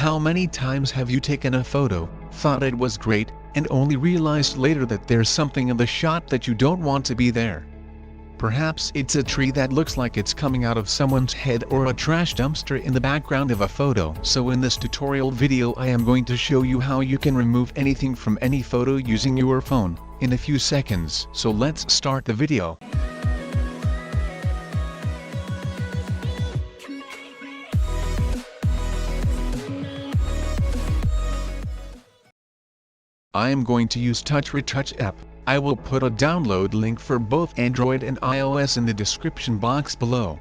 How many times have you taken a photo, thought it was great, and only realized later that there's something in the shot that you don't want to be there? Perhaps it's a tree that looks like it's coming out of someone's head, or a trash dumpster in the background of a photo. So in this tutorial video I am going to show you how you can remove anything from any photo using your phone, in a few seconds. So let's start the video. I am going to use Touch Retouch app. I will put a download link for both Android and iOS in the description box below.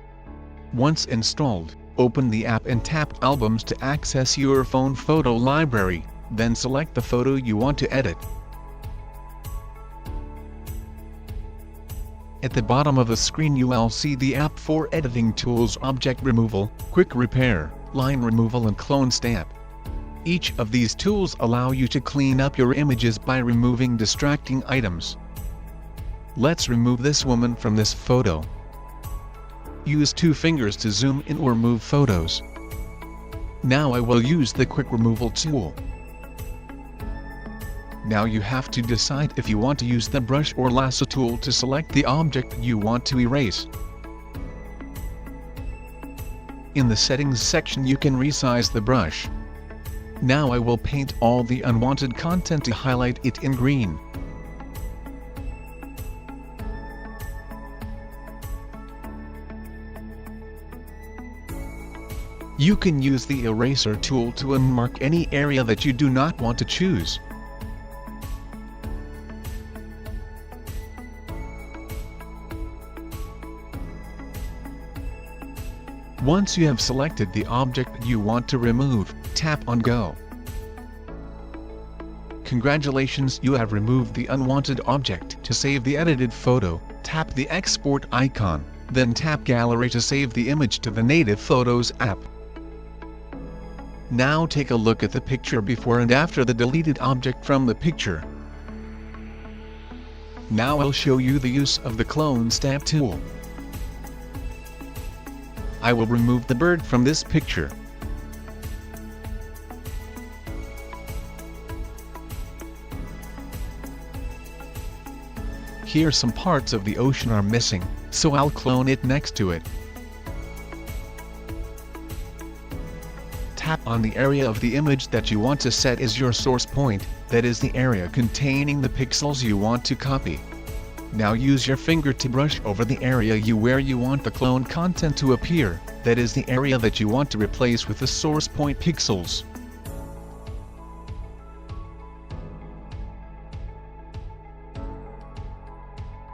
Once installed, open the app and tap Albums to access your phone photo library, then select the photo you want to edit. At the bottom of the screen you will see the app for editing tools: Object Removal, Quick Repair, Line Removal and Clone Stamp. Each of these tools allow you to clean up your images by removing distracting items. Let's remove this woman from this photo. Use 2 fingers to zoom in or move photos. Now I will use the Quick Removal tool. Now you have to decide if you want to use the brush or lasso tool to select the object you want to erase. In the settings section you can resize the brush. Now I will paint all the unwanted content to highlight it in green. You can use the eraser tool to unmark any area that you do not want to choose. Once you have selected the object you want to remove, tap on Go. Congratulations, you have removed the unwanted object. To save the edited photo, tap the export icon, then tap Gallery to save the image to the Native Photos app. Now take a look at the picture before and after the deleted object from the picture. Now I'll show you the use of the Clone Stamp tool. I will remove the bird from this picture. Here some parts of the ocean are missing, so I'll clone it next to it. Tap on the area of the image that you want to set as your source point, that is the area containing the pixels you want to copy. Now use your finger to brush over the area where you want the cloned content to appear, that is the area that you want to replace with the source point pixels.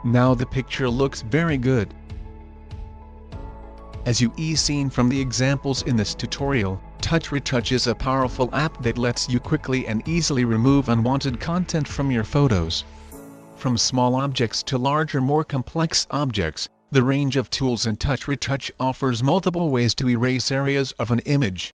Now the picture looks very good. As you seen from the examples in this tutorial, Touch Retouch is a powerful app that lets you quickly and easily remove unwanted content from your photos. From small objects to larger, more complex objects, the range of tools in Touch Retouch offers multiple ways to erase areas of an image.